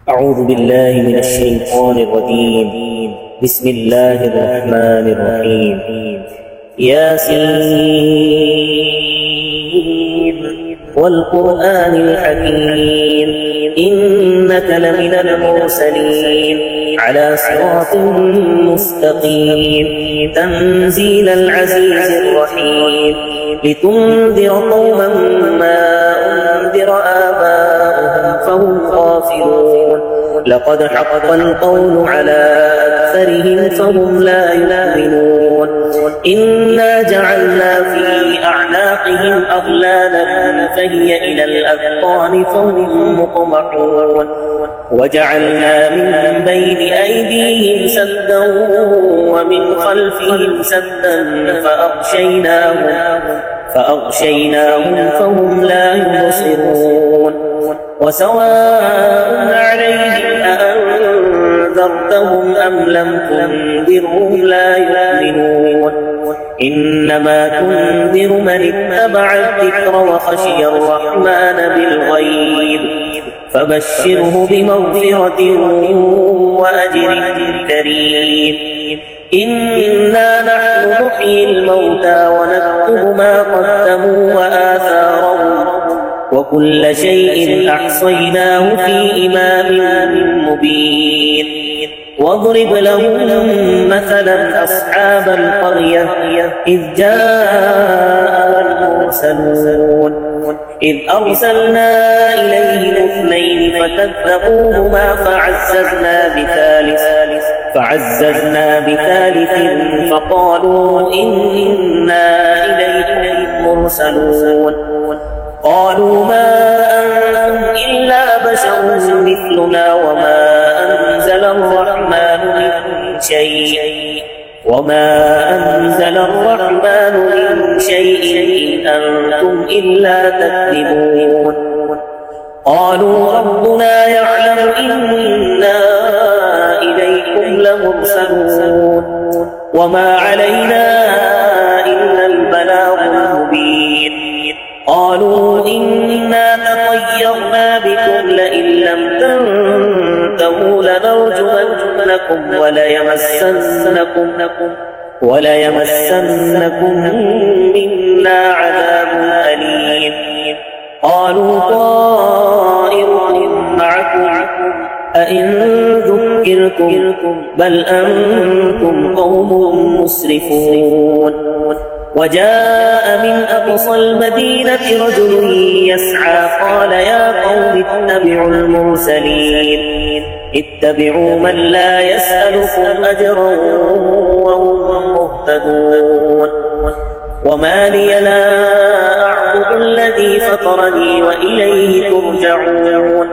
أعوذ بالله من الشيطان الرجيم. بسم الله الرحمن الرحيم. ياسين والقرآن الحكيم إنك لمن المرسلين على صراط مستقيم تنزيل العزيز الرحيم لتنذر قوما ما أنذر آباؤهم فهم غافلون لقد حق القول على أكثرهم فهم لا يؤمنون إنا جعلنا في أعناقهم أغلالا فهي إلى الأذقان فهم مقمحون وجعلنا من بين أيديهم سدا ومن خلفهم سدا فأغشيناهم فهم لا يبصرون وسواء عليهم أأنذرتهم أم لم تنذرهم لا يؤمنون إنما تنذر من اتبع الذكر وخشي الرحمن بالغيب فبشره بمغفرة وأجر كريم إنا نحن نحيي الموتى ونكتب ما قدموا وآثارهم وكل شيء أحصيناه في إمام مبين واضرب لهم مثلا أصحاب القرية إذ جاء المرسلون إذ أرسلنا إليهم اثنين فكذبوهما فعززنا بثالث فقالوا إنا إليكم مرسلون قالوا ما أنتم إلا بشر مثلنا وما أنزل الرحمن من شيء إن أنتم إلا تكذبون قالوا ربنا يعلم إنا إليكم لمرسلون وما علينا إلا البلاغ المبين قالوا إنا تطيرنا بكم لئن لم تنتهوا لنرجمنكم وليمسنكم منا عذاب أليم قالوا طائركم معكم أئن ذكرتم بل أنتم قوم مسرفون وجاء من أقصى المدينة رجل يسعى قال يا قوم اتبعوا المرسلين اتبعوا من لا يسألكم أجرا وهم مهتدون وما لي لا أعبد الذي فطرني وإليه ترجعون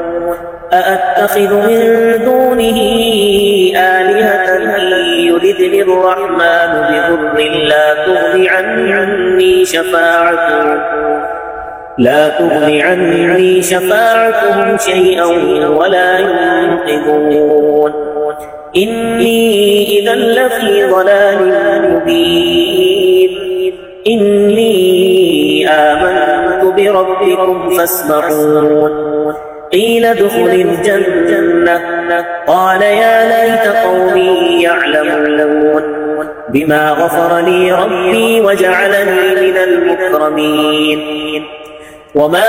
أأتخذ من دونه آلهة إن يردني الرحمن بضر لا تغني عني شفاعتهم شيئا ولا ينقذون إني إذا لفي ضلال مبين إني آمنت بربكم فاسمعون قيل ادخل الجنة قال يا ليت قومي يعلمون بما غفر لي ربي وجعلني من المكرمين وما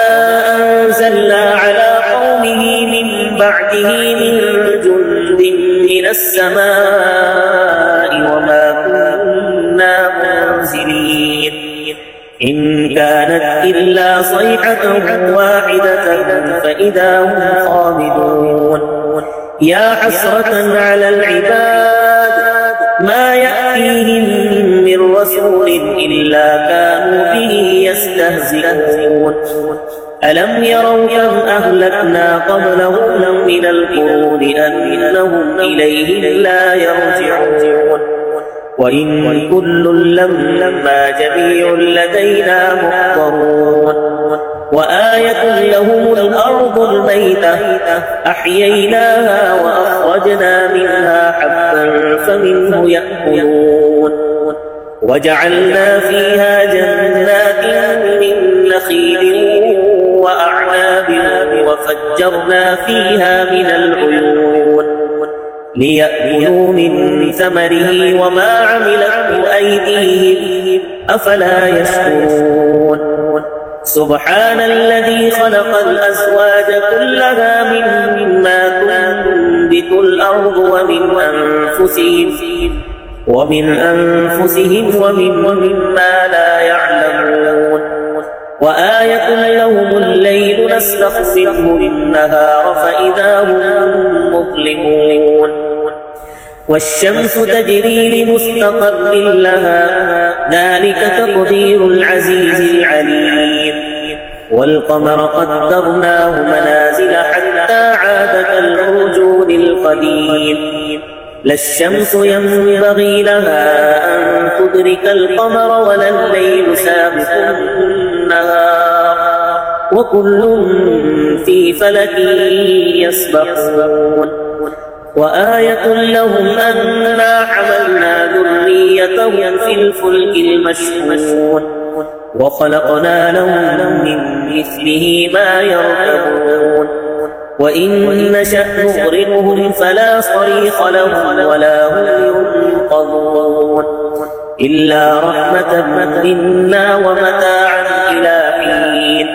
أنزلنا على قومه من بعده من جند من السماء وما كنا منزلين إن كانت إلا صيحة واحدة فإذا هم خامدون يا حسرة على العباد ما يأتيهم من رسول إلا كانوا به يستهزئون ألم يروا كم أهلكنا قبلهم من القرون أنهم إليهم لا يرجعون وإن كل لما جميع لدينا محضرون وآية لهم الأرض الميتة أحييناها وأخرجنا منها حبا فمنه يأكلون وجعلنا فيها جنات من نخيل وأعناب وفجرنا فيها من العيون ليأكلوا من ثمره وما عملته أيديهم أفلا يشكرون سبحان الذي خلق الأزواج كلها مما تنبت الأرض ومن أنفسهم ومما لا يعلمون وآية لهم الليل نسلخ منه النهار فإذا هم مظلمون والشمس تجري لمستقر لها ذلك تقدير العزيز العليم والقمر قدرناه منازل حتى عاد كالعرجون القديم لا الشمس ينبغي لها أن تدرك القمر ولا الليل سابق النهار وكل في فلك يسبحون وآية لهم أنا حملنا ذريتهم في الفلك المشحون وخلقنا لهم من مثله ما يركبون وإن نشأ نغرقهم فلا صريخ لهم ولا هم ينقذون إلا رحمة منا ومتاعا إلى حين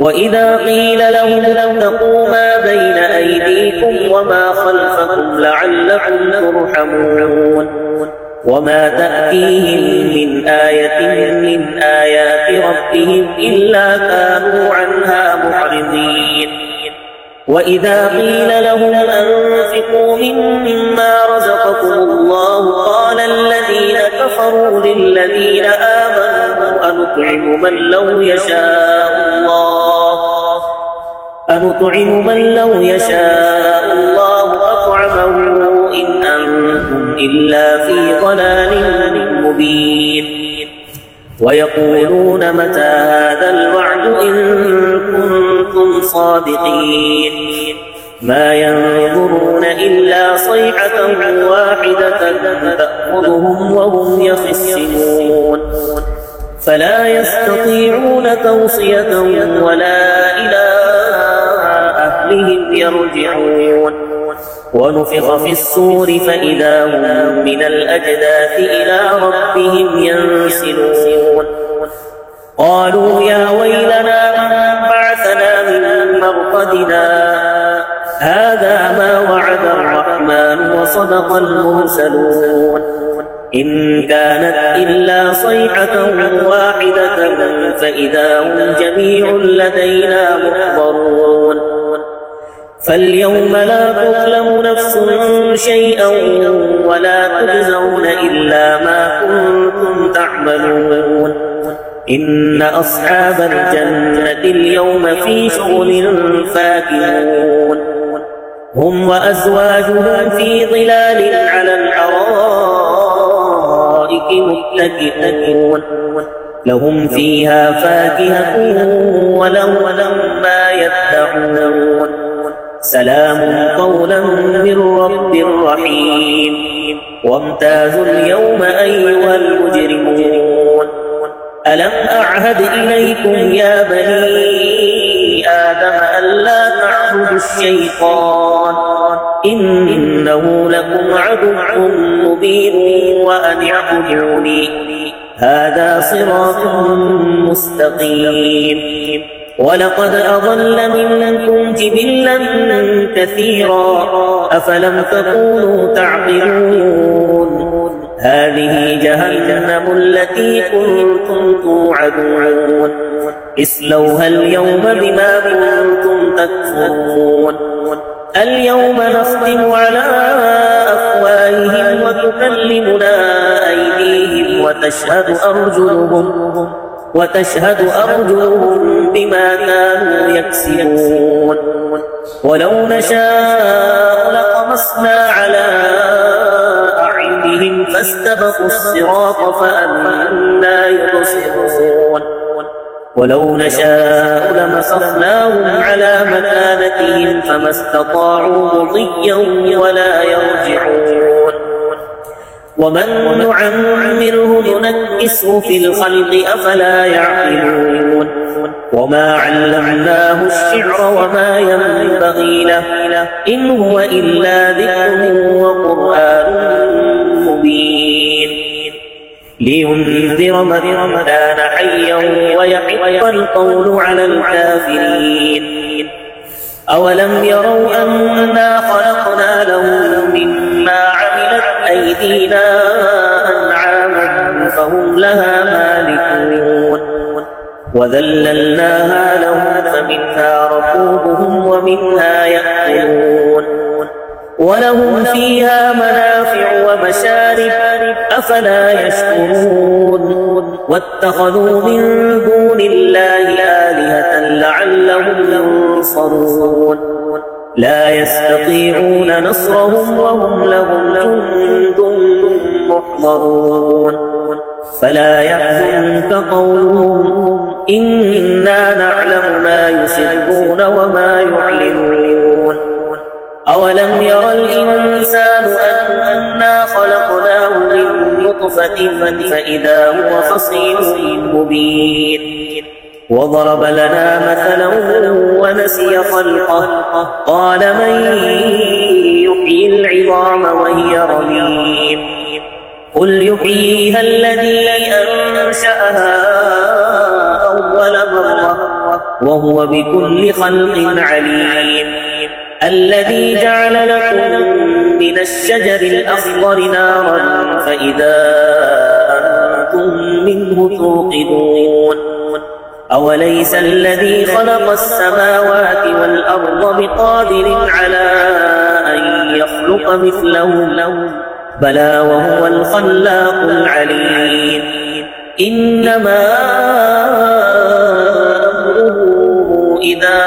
وإذا قيل لهم اتقوا ما بين أيديكم وما خلفكم لعلكم ترحمون وما تأتيهم من آية من آيات ربهم إلا كانوا عنها معرضين وإذا قيل لهم أنفقوا مما رزقكم الله قال الذين كفروا للذين آمنوا أنطعم من لو يشاء الله أطعمه إن أنتم إلا في ضلال مبين ويقولون متى هذا الوعد إن كنتم صادقين ما ينظرون إلا صيحة واحدة تأخذهم وهم يخصمون فلا يستطيعون توصية ولا إلى أهلهم يرجعون ونفخ في الصور فإذا هم من الأجداث إلى ربهم ينسلون قالوا يا ويلنا من بعثنا من مرقدنا هذا ما وعد الرحمن وصدق المرسلون إن كانت إلا صيحة واحدة فإذا هم جميع لدينا محضرون فاليوم لا تظلم نفس شيئا ولا تجزون إلا ما كنتم تعملون إن أصحاب الجنة اليوم في شغل فاكهون هم وأزواجهم في ظلال على الأرائك متكئون لهم فيها فاكهة ولهم ما يدعون سلام قولا من رب رحيم وامتازوا اليوم أيها المجرمون ألم أعهد إليكم يا بني آدم ألا تعبدوا الشيطان إنه لكم عدو مبين وأن اعبدوني هذا صراط مستقيم ولقد أضل منكم جبلا كثيرا أفلم تكونوا تعقلون هذه جهنم التي كنتم توعدون اصلوها اليوم بما كنتم تكفرون اليوم نختم على أفواههم وتكلمنا أيديهم وتشهد أرجلهم بما كانوا يكسبون ولو نشاء لطمسنا على أعينهم فاستبقوا الصراط فأنى يبصرون ولو نشاء لمسخناهم على مكانتهم فما استطاعوا مضيا ولا يرجعون ومن نعمره ننكسه في الخلق أفلا يعقلون وما علمناه الشعر وما ينبغي له إن هو إلا ذكر وقرآن مبين لينذر من كان حيا ويحق القول على الكافرين أولم يروا أنا خلقنا لهم مما عملت أيدينا أنعاما فهم لها مالكون وذللناها لهم فمنها ركوبهم ومنها يأكلون ولهم فيها منافع ومشارب أفلا يشكرون واتخذوا من دون الله آلهة لعلهم ينصرون لا يستطيعون نصرهم وهم لهم جند محضرون فلا يحزنك قولهم إنا نعلم ما يسرون وما يعلنون أولم ير الإنسان أنا خلقناه من نطفة فإذا هو خصيم مبين وضرب لنا مثلا ونسي خلقه قال من يحيي العظام وهي رميم قل يحييها الذي أنشأها أول مرة وهو بكل خلق عليم الذي جعل لكم من الشجر الأخضر نارا فإذا أنتم منه توقدون أوليس الذي خلق السماوات والأرض بقادر على أن يخلق مثلهم بلى وهو الخلاق العليم إنما أمره إذا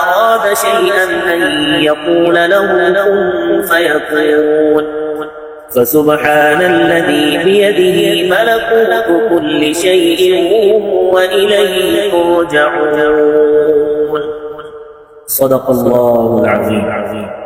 أراد شيئا أن يقول له كن فيكون فسبحان الذي بيده ملكوت كل شيء وإليه ترجعون صدق الله العظيم.